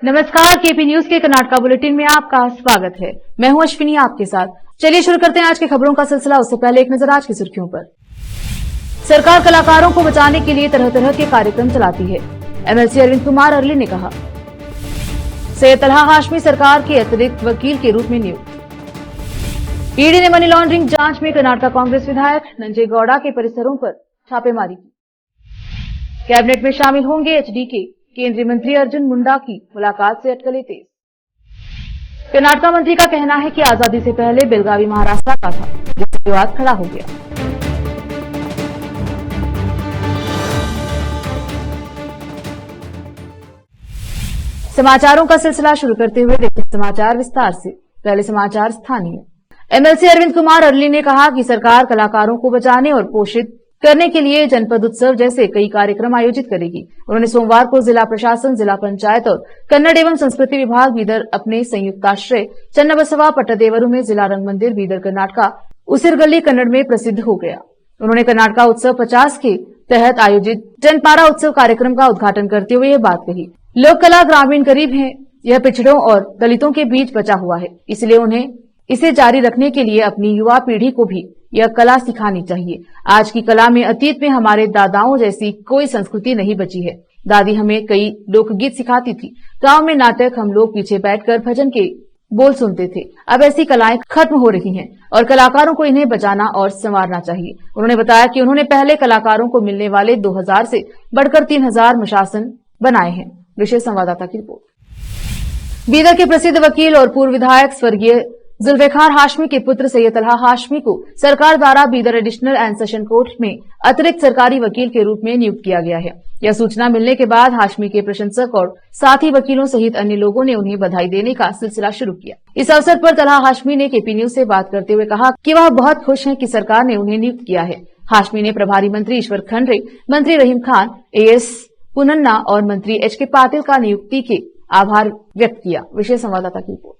नमस्कार, KP news के Karnataka bulletin में आपका स्वागत है। मैं हूं अश्विनी आपके साथ। चलिए शुरू करते हैं आज की खबरों का सिलसिला। उससे पहले एक नजर आज की सुर्खियों पर। सरकार कलाकारों को बचाने के लिए तरह तरह के कार्यक्रम चलाती है, एमएलसी अरविंद कुमार अरली ने कहा। सैयद तलहा हाशमी सरकार के अतिरिक्त वकील के रूप में नियुक्त। ईडी ने मनी लॉन्ड्रिंग जांच में कर्नाटका कांग्रेस विधायक नंजेगौड़ा के परिसरों पर छापेमारी की। कैबिनेट में शामिल होंगे एचडीके, केंद्रीय मंत्री अर्जुन मुंडा की मुलाकात से अटकलें तेज। कर्नाटका मंत्री का कहना है कि आजादी से पहले बेलगावी महाराष्ट्र का था, जिससे विवाद खड़ा हो गया। समाचारों का सिलसिला शुरू करते हुए देखते हैं समाचार विस्तार से। पहले समाचार स्थानीय। एमएलसी अरविंद कुमार अरली ने कहा कि सरकार कलाकारों को बचाने और पोषित करने के लिए जनपद उत्सव जैसे कई कार्यक्रम आयोजित करेगी। उन्होंने सोमवार को जिला प्रशासन, जिला पंचायत और कन्नड़ एवं संस्कृति विभाग बीदर अपने संयुक्ताश्रय चन्नबसवा पट्टदेवरू में जिला रंग मंदिर बीदर कर्नाटका उसिरगली कन्नड़ में प्रसिद्ध हो गया। उन्होंने कर्नाटका उत्सव 50 के तहत आयोजित जनपारा उत्सव कार्यक्रम का उद्घाटन करते हुए यह बात कही। लोक कला ग्रामीण गरीब है, यह पिछड़ों और दलितों के बीच बचा हुआ है, इसलिए उन्हें इसे जारी रखने के लिए अपनी युवा पीढ़ी को भी यह कला सिखानी चाहिए। आज की कला में अतीत में हमारे दादाओं जैसी कोई संस्कृति नहीं बची है। दादी हमें कई लोकगीत सिखाती थी, गांव में नाटक, हम लोग पीछे बैठकर भजन के बोल सुनते थे। अब ऐसी कलाएं खत्म हो रही हैं और कलाकारों को इन्हें बचाना और संवारना चाहिए। उन्होंने बताया कि उन्होंने पहले कलाकारों को मिलने वाले 2000 से बढ़कर 3000 मशासन बनाए हैं। विशेष संवाददाता की रिपोर्ट। बीदर के प्रसिद्ध वकील और पूर्व विधायक स्वर्गीय जुल्फिकार हाशमी के पुत्र सैयद तलहा हाशमी को सरकार द्वारा Bidar additional and session court में अतिरिक्त सरकारी वकील के रूप में नियुक्त किया गया है। यह सूचना मिलने के बाद हाशमी के प्रशंसक और साथी वकीलों सहित अन्य लोगों ने उन्हें बधाई देने का सिलसिला शुरू किया। इस अवसर पर तलहा हाशमी ने केपी न्यूज से बात करते हुए कहा कि वह बहुत खुश हैं कि सरकार ने उन्हें नियुक्त किया है। हाशमी ने प्रभारी मंत्री ईश्वर खंड्रे, मंत्री रहीम खान, एएस पुनन्ना और मंत्री एचके पाटिल का नियुक्ति के आभार व्यक्त किया। विशेष संवाददाता की रिपोर्ट।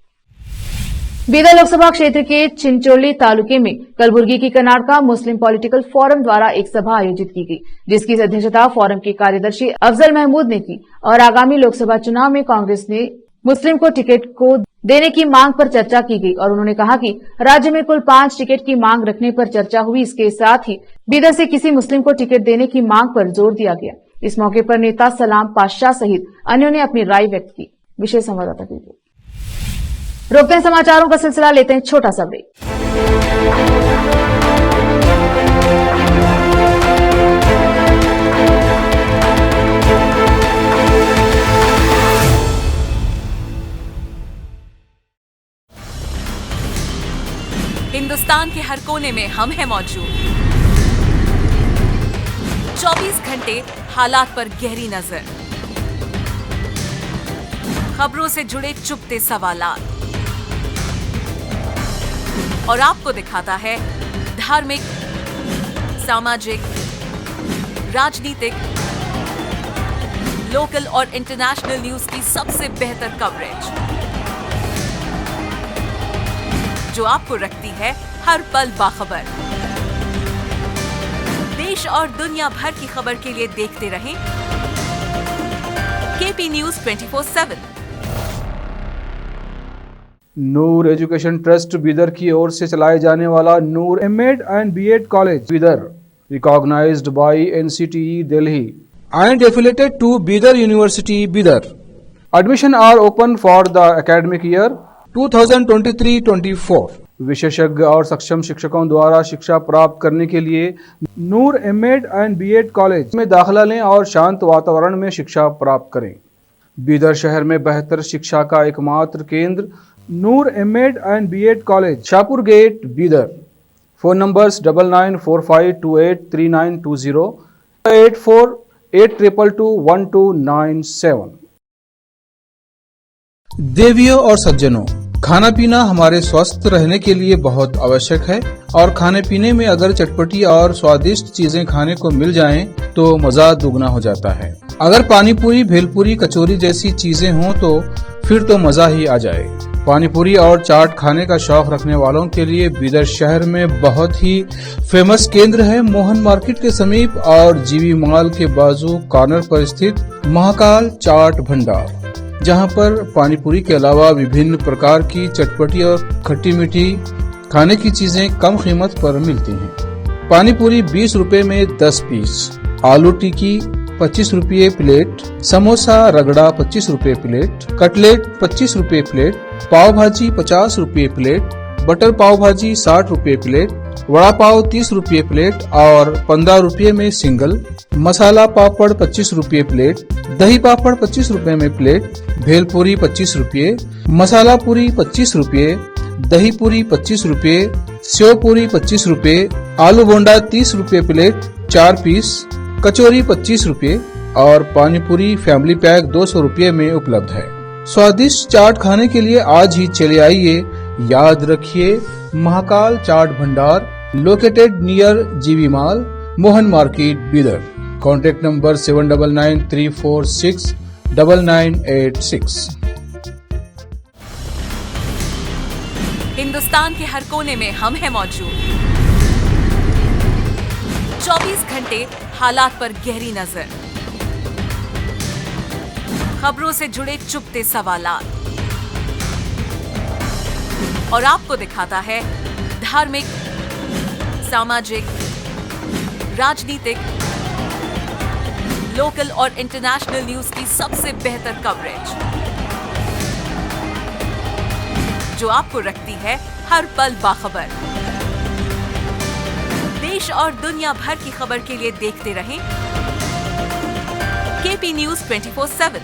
बीदर लोकसभा क्षेत्र के चिंचोली तालुके में कलबुर्गी की कर्नाटका मुस्लिम पॉलिटिकल फोरम द्वारा एक सभा आयोजित की गई, जिसकी अध्यक्षता फोरम के कार्यदर्शी अफजल महमूद ने की और आगामी लोकसभा चुनाव में कांग्रेस ने मुस्लिम को टिकट को देने की मांग पर चर्चा की गई। और उन्होंने कहा कि राज्य में कुल 5 टिकट की मांग रखने पर चर्चा हुई। इसके साथ ही बीदर से किसी मुस्लिम को टिकट देने की मांग पर जोर दिया गया। इस मौके पर नेता सलाम पातशाह सहित अन्यों ने अपनी राय व्यक्त की। विशेष संवाददाता की रिपोर्ट। रोकते हैं समाचारों का सिलसिला, लेते हैं छोटा सा ब्रेक। हिंदुस्तान के हर कोने में हम हैं मौजूद। 24 घंटे हालात पर गहरी नजर, खबरों से जुड़े चुपते सवालात और आपको दिखाता है धार्मिक, सामाजिक, राजनीतिक, लोकल और इंटरनेशनल न्यूज की सबसे बेहतर कवरेज, जो आपको रखती है हर पल बाखबर। देश और दुनिया भर की खबर के लिए देखते रहें KP news 24/7। Noor education trust Bidar की ओर से चलाए जाने वाला Noor MEd and BEd college Bidar, recognised by NCTE Delhi and affiliated to Bidar University, Bidar. Admission are open for the academic year 2023-24. विशेषज्ञ और सक्षम शिक्षकों द्वारा शिक्षा प्राप्त करने के लिए नूर एमएड एंड बीएड कॉलेज में दाखिला लें और शांत वातावरण में शिक्षा प्राप्त करें। बीदर शहर में बेहतर शिक्षा का एकमात्र केंद्र Noor MEd and BEd college, Shahpur gate, Bidar. Phone numbers 9945283920, 8482221297। देवियों और सज्जनों, खाना पीना हमारे स्वस्थ रहने के लिए बहुत आवश्यक है और खाने पीने में अगर चटपटी और स्वादिष्ट चीजें खाने को मिल जाएं तो मजा दुगना हो जाता है। अगर पानी पूरी, भेलपूरी, कचौरी जैसी चीजें हों तो फिर तो मजा ही आ जाए। पानी पूरी और चाट खाने का शौक रखने वालों के लिए बीदर शहर में बहुत ही फेमस केंद्र है मोहन मार्केट के समीप और जीवी मॉल के बाजू कॉर्नर पर स्थित महाकाल चाट भंडार। जहां पर पानी पूरी के अलावा विभिन्न प्रकार की चटपटी और खट्टी मीठी खाने की चीजें कम कीमत पर मिलती हैं। पानी पूरी 20 रुपए में 10 पीस, आलू टिक्की 25 रुपये प्लेट, समोसा रगड़ा 25 रुपये प्लेट, कटलेट 25 रुपये प्लेट, पाव भाजी 50 रुपये प्लेट, बटर पाव भाजी 60 रुपये प्लेट, वड़ा पाव 30 रुपये प्लेट और 15 रुपये में सिंगल, मसाला पापड़ 25 रुपये प्लेट, दही पापड़ 25 रुपये में प्लेट, भेलपूरी 25 रुपये, मसाला पूरी 25 रुपये, दही पूरी 25 रुपये, सेव पूरी 25 रुपये, आलू बोंडा 30 रुपये प्लेट 4 पीस, कचौरी 25 रुपये और पानी पूरी फैमिली पैक 200 रुपये में उपलब्ध है। स्वादिष्ट चाट खाने के लिए आज ही चले आइए। याद रखिए, महाकाल चाट भंडार लोकेटेड नियर जीवी mall, Mohan market, Bidar. Contact number 7993469986। Hindustan के हर कोने में हम हैं मौजूद। 24 घंटे हालात पर गहरी नजर, खबरों से जुड़े चुपते सवालात और आपको दिखाता है धार्मिक, सामाजिक, राजनीतिक, लोकल और इंटरनेशनल न्यूज की सबसे बेहतर कवरेज, जो आपको रखती है हर पल बाखबर। देश और दुनिया भर की खबर के लिए देखते रहें केपी न्यूज 24/7।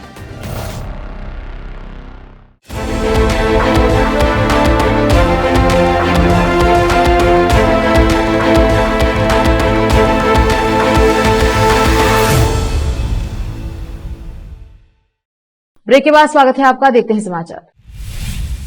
ब्रेक के बाद स्वागत है आपका। देखते हैं समाचार।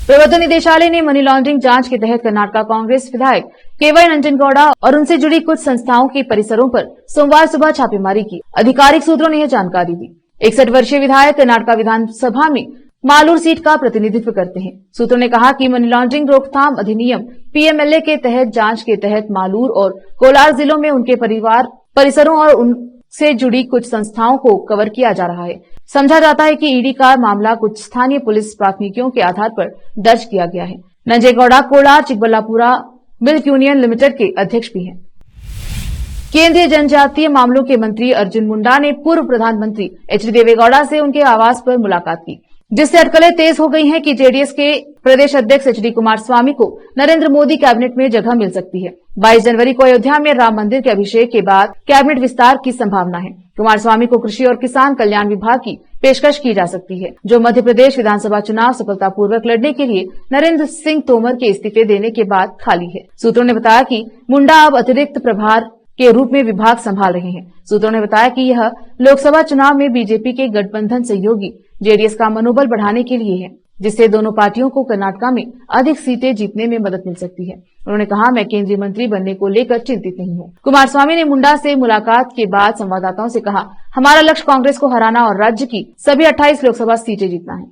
प्रवर्तन निदेशालय ने मनी लॉन्ड्रिंग जांच के तहत कर्नाटक कांग्रेस विधायक केवाई नंजनगौड़ा और उनसे जुड़ी कुछ संस्थाओं के परिसरों पर सोमवार सुबह छापेमारी की। आधिकारिक सूत्रों ने यह जानकारी दी। 61 वर्षीय विधायक कर्नाटक विधानसभा में मालूर सीट का प्रतिनिधित्व करते हैं। सूत्रों ने कहा कि मनी लॉन्ड्रिंग रोकथाम अधिनियम पीएमएलए के तहत जांच के तहत मालूर और कोलार जिलों में उनके परिवार परिसरों और उनसे जुड़ी कुछ संस्थाओं को कवर किया जा रहा है। समझा जाता है कि ईडी का मामला कुछ स्थानीय पुलिस प्राथमिकियों के आधार पर दर्ज किया गया है। नंजेगौड़ा कोलार चिकबल्लापुरा मिल्क यूनियन लिमिटेड के अध्यक्ष भी हैं। केंद्रीय जनजातीय मामलों के मंत्री अर्जुन मुंडा ने पूर्व प्रधानमंत्री एच डी देवेगौड़ा से उनके आवास पर मुलाकात की, जिससे अटकलें तेज हो गई हैं कि जेडीएस के प्रदेश अध्यक्ष एच डी कुमारस्वामी को नरेंद्र मोदी कैबिनेट में जगह मिल सकती है। 22 जनवरी को अयोध्या में राम मंदिर के अभिषेक के बाद कैबिनेट विस्तार की संभावना है। कुमारस्वामी को कृषि और किसान कल्याण विभाग की पेशकश की जा सकती है, जो मध्य प्रदेश विधानसभा चुनाव सफलतापूर्वक लड़ने के लिए नरेंद्र सिंह तोमर के इस्तीफे देने के बाद खाली है। सूत्रों ने बताया कि मुंडा अब अतिरिक्त प्रभार के रूप में विभाग संभाल रहे हैं। सूत्रों ने बताया कि यह लोकसभा चुनाव में बीजेपी के गठबंधन सहयोगी जेडीएस का मनोबल बढ़ाने के लिए है, जिससे दोनों पार्टियों को कर्नाटक में अधिक सीटें जीतने में मदद मिल सकती है। उन्होंने कहा, मैं केंद्रीय मंत्री बनने को लेकर चिंतित नहीं हूँ। कुमारस्वामी ने मुंडा से मुलाकात के बाद संवाददाताओं से कहा, हमारा लक्ष्य कांग्रेस को हराना और राज्य की सभी 28 लोकसभा सीटें जीतना है।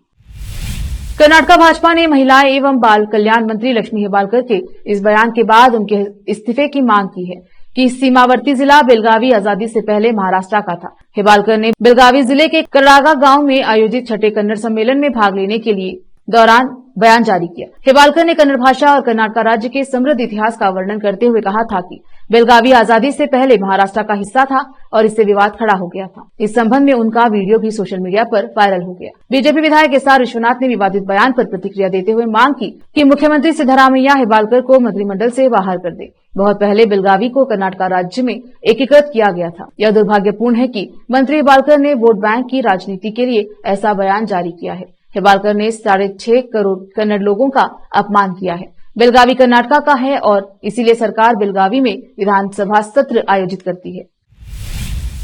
कर्नाटक भाजपा ने महिला एवं बाल कल्याण मंत्री लक्ष्मी हेबालकर के इस बयान के बाद उनके इस्तीफे की मांग की है कि सीमावर्ती जिला बेलगावी आजादी से पहले महाराष्ट्र का था। हेबालकर ने बेलगावी जिले के करागा गांव में आयोजित छठे कन्नड़ सम्मेलन में भाग लेने के लिए दौरान बयान जारी किया। हेबालकर ने कन्नड़ भाषा और कर्नाटक राज्य के समृद्ध इतिहास का वर्णन करते हुए कहा था कि बेलगावी आजादी से पहले महाराष्ट्र का हिस्सा था और इससे विवाद खड़ा हो गया था। इस संबंध में उनका वीडियो भी सोशल मीडिया पर वायरल हो गया। बीजेपी विधायक एस आर विश्वनाथ ने विवादित बयान पर प्रतिक्रिया देते हुए मांग की कि मुख्यमंत्री सिद्धरामैया हेबालकर को मंत्रिमंडल से बाहर कर दे। बहुत पहले बेलगावी को कर्नाटक राज्य में एकीकृत किया गया था। यह दुर्भाग्यपूर्ण है कि मंत्री हेबालकर ने वोट बैंक की राजनीति के लिए ऐसा बयान जारी किया है। हेबालकर ने 6.5 करोड़ कन्नड़ लोगों का अपमान किया है। बेलगावी कर्नाटक का है और इसीलिए सरकार बेलगावी में विधानसभा सत्र आयोजित करती है।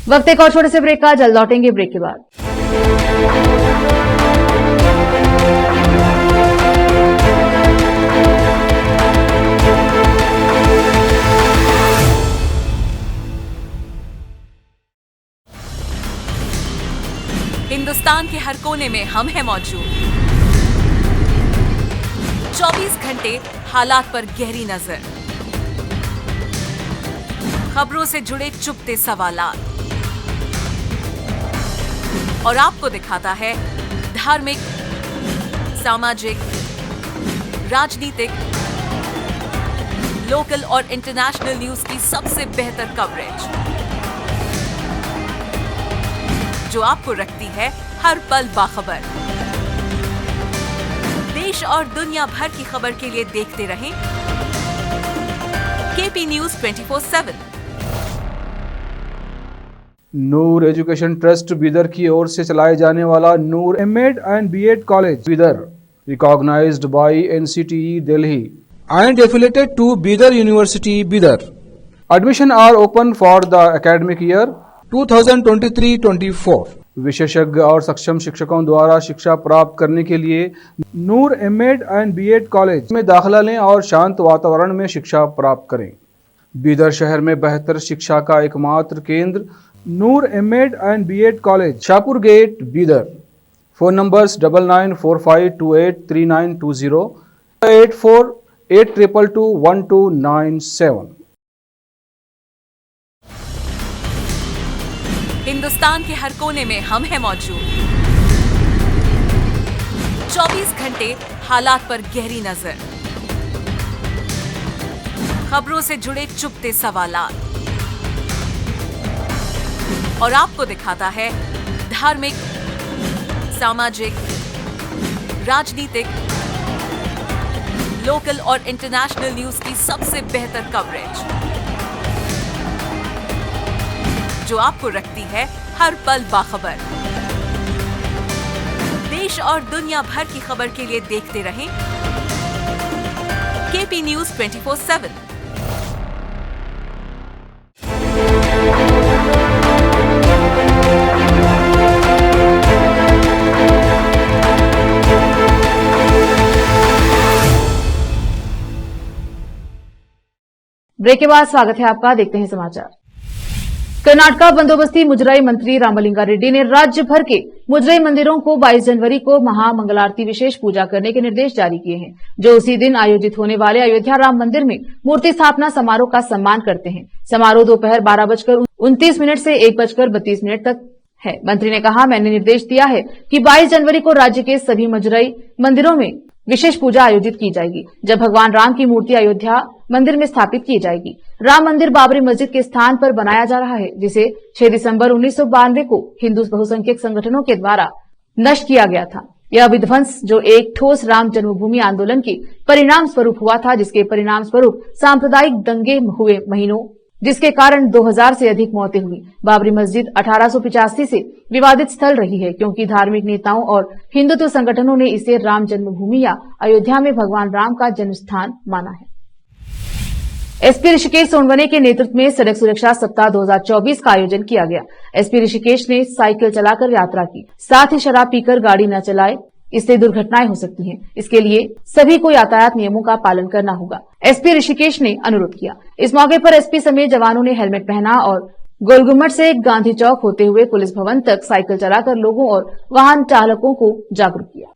वक्त एक और छोटे से ब्रेक का, जल्द लौटेंगे ब्रेक के बाद। हिंदुस्तान के हर कोने में हम हैं मौजूद। 24 घंटे हालात पर गहरी नजर, खबरों से जुड़े चुपते सवालात और आपको दिखाता है धार्मिक, सामाजिक, राजनीतिक, लोकल और इंटरनेशनल न्यूज की सबसे बेहतर कवरेज, जो आपको रखती है हर पल बाखबर। देश और दुनिया भर की खबर के लिए देखते रहें KP news 24/7। Noor education trust Bidar की ओर से चलाए जाने वाला Noor MEd and BEd college Bidar, recognised by NCTE Delhi and affiliated to Bidar University, Bidar. Admission are open for the academic year 2023-24. विशेषज्ञ और सक्षम शिक्षकों द्वारा शिक्षा प्राप्त करने के लिए नूर एमएड एंड बीएड कॉलेज में दाखिला लें और शांत वातावरण में शिक्षा प्राप्त करें। बीदर शहर में बेहतर शिक्षा का एकमात्र केंद्र Noor MEd and BEd college, Shahpur gate, Bidar. Phone numbers 9945283920, 8482221297। Hindustan के हर कोने में हम हैं मौजूद। 24 घंटे हालात पर गहरी नजर, खबरों से जुड़े चुपते सवालात, और आपको दिखाता है धार्मिक, सामाजिक, राजनीतिक, लोकल और इंटरनेशनल न्यूज की सबसे बेहतर कवरेज, जो आपको रखती है हर पल बाखबर। देश और दुनिया भर की खबर के लिए देखते रहें केपी न्यूज 24/7। ब्रेक के बाद स्वागत है आपका। देखते हैं समाचार। कर्नाटका बंदोबस्ती मुजराई मंत्री रामलिंगा रेड्डी ने राज्य भर के मुजराई मंदिरों को 22 जनवरी को महामंगलारती विशेष पूजा करने के निर्देश जारी किए हैं, जो उसी दिन आयोजित होने वाले अयोध्या राम मंदिर में मूर्ति स्थापना समारोह का सम्मान करते हैं। समारोह दोपहर 12:29 से 1:32 तक है। मंत्री ने कहा, मैंने निर्देश दिया है कि 22 जनवरी को राज्य के सभी मुजराई मंदिरों में विशेष पूजा आयोजित की जाएगी, जब भगवान राम की मूर्ति अयोध्या मंदिर में स्थापित की जाएगी। राम मंदिर बाबरी मस्जिद के स्थान पर बनाया जा रहा है, जिसे 6 दिसंबर 1992 को हिंदू बहुसंख्यक संगठनों के द्वारा नष्ट किया गया था। यह विध्वंस जो एक ठोस राम जन्मभूमि आंदोलन के परिणाम स्वरूप हुआ था, जिसके परिणाम स्वरूप सांप्रदायिक दंगे हुए महीनों, जिसके कारण 2000 से अधिक मौतें हुई। बाबरी मस्जिद 1885 से विवादित स्थल रही है, क्योंकि धार्मिक नेताओं और हिंदुत्व संगठनों ने इसे राम जन्मभूमि या अयोध्या में भगवान राम का जन्म स्थान माना है। एसपी ऋषिकेश सोनवने के नेतृत्व में सड़क सुरक्षा सप्ताह 2024 का आयोजन किया गया। एसपी ऋषिकेश ने साइकिल चलाकर यात्रा की, साथ ही शराब पीकर गाड़ी न चलाए, इससे दुर्घटनाएं हो सकती हैं। इसके लिए सभी को यातायात नियमों का पालन करना होगा, एसपी ऋषिकेश ने अनुरोध किया। इस मौके पर एसपी समेत जवानों ने हेलमेट पहना और गोलगुम्मट से गांधी चौक होते हुए पुलिस भवन तक साइकिल चलाकर लोगों और वाहन चालकों को जागरूक किया।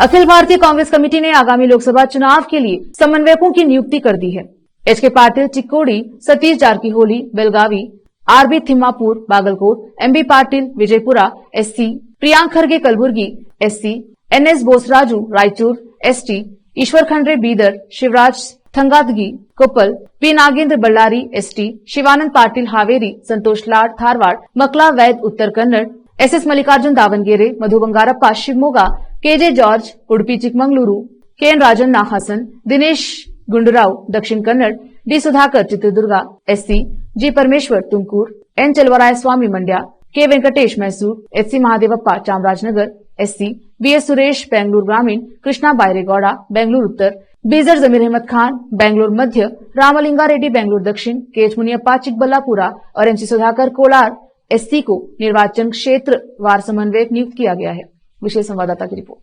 अखिल भारतीय कांग्रेस कमेटी ने आगामी लोकसभा चुनाव के लिए समन्वयकों की नियुक्ति कर दी है। HK. Patil Chikkodi, Satish Jarkiholi Belagavi, RB Timmapur Bagalkot, MB Patil Vijayapura SC, Priyank Kharge Kalaburagi SC, NS Bosaraju Raichur ST, Eshwar Khandre Bidar, Shivraj Thangadagi Koppal, P Nagendra Ballari ST, Shivanand Patil Haveri, Santosh Lad Dharwad, Mankal Vaidya Uttara Kannada, SS Mallikarjun Davanagere, Madhu Bangarappa Shivamogga, KJ George Udupi Chikmagalur, KN Rajan नाहासन, Dinesh Gundurao Dakshina Kannada, D Sudhakar Chitradurga SC, G Parameshwara Tumkur, N चलवराय Swamy Mandya, K Venkatesh Mysore, HC Mahadevappa Chamarajanagar SC, BS Suresh Bengaluru ग्रामीण, कृष्णा बायरेगौड़ा बेंगलुरु उत्तर, बीजर जमीर अहमद खान बेंगलुरु मध्य, रामलिंगा रेड्डी बेंगलुरु दक्षिण, केएच मुनियप्पा चिकबल्लापुरा और एनसी सुधाकर कोलार एससी को निर्वाचन क्षेत्र वार समन्वयक नियुक्त किया गया है। विशेष संवाददाता की रिपोर्ट।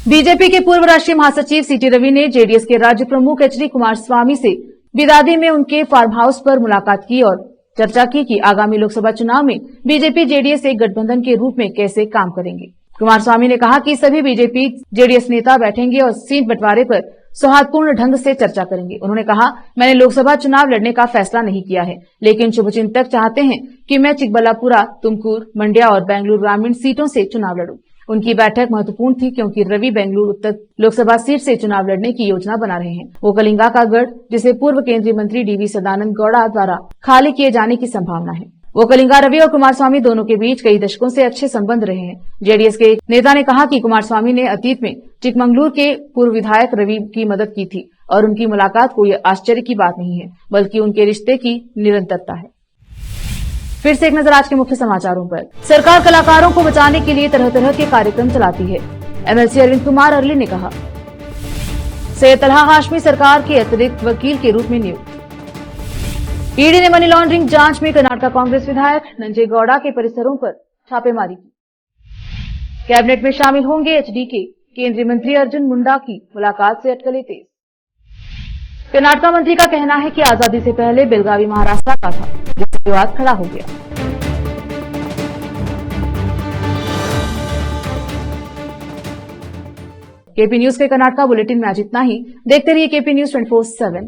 बीजेपी के पूर्व राष्ट्रीय महासचिव सीटी रवि ने जेडीएस के राज्य प्रमुख एचडी कुमारस्वामी से बिदादी में उनके फार्म हाउस पर मुलाकात की और चर्चा की कि आगामी लोकसभा चुनाव में बीजेपी जेडीएस एक गठबंधन के रूप में कैसे काम करेंगे। कुमारस्वामी ने कहा कि सभी बीजेपी जेडीएस नेता बैठेंगे और सीट बंटवारे पर सौहार्दपूर्ण ढंग से चर्चा करेंगे। उन्होंने कहा, मैंने लोकसभा चुनाव लड़ने का फैसला नहीं किया है, लेकिन शुभचिंतक चाहते हैं कि मैं चिकबल्लापुरा, तुमकुर, मंड्या और बेंगलुरु ग्रामीण सीटों से चुनाव लड़ूं। उनकी बैठक महत्वपूर्ण थी क्योंकि रवि बेंगलुरु उत्तर लोकसभा सीट से चुनाव लड़ने की योजना बना रहे हैं। वो कलिंगा का गढ़, जिसे पूर्व केंद्रीय मंत्री डीवी सदानंद गौड़ा द्वारा खाली किए जाने की संभावना है। वो कलिंगा रवि और कुमारस्वामी दोनों के बीच कई दशकों से अच्छे संबंध रहे हैं। जेडीएस के एक नेता ने कहा कि कुमारस्वामी ने अतीत में चिकमंगलुरु के पूर्व विधायक रवि की मदद की थी और उनकी मुलाकात कोई आश्चर्य की बात नहीं है, बल्कि उनके रिश्ते की निरंतरता है। फिर से एक नजर आज के मुख्य समाचारों पर। सरकार कलाकारों को बचाने के लिए तरह तरह के कार्यक्रम चलाती है। एमएलसी अरविंद कुमार अरली ने कहा। सैयद तलहा हाशमी सरकार के अतिरिक्त वकील के रूप में नियुक्त। ईडी ने मनी लॉन्ड्रिंग जांच में कर्नाटक कांग्रेस विधायक नंजेगौड़ा के परिसरों पर छापेमारी की। कैबिनेट में शामिल होंगे एचडीके, केंद्रीय मंत्री अर्जुन मुंडा की मुलाकात से अटकलें तेज। कर्नाटक मंत्री का कहना है कि आजादी से पहले बेलगावी महाराष्ट्र का था, जिससे विवाद खड़ा हो गया। केपी न्यूज के कर्नाटक बुलेटिन में आज इतना ही। देखते रहिए केपी न्यूज 24/7।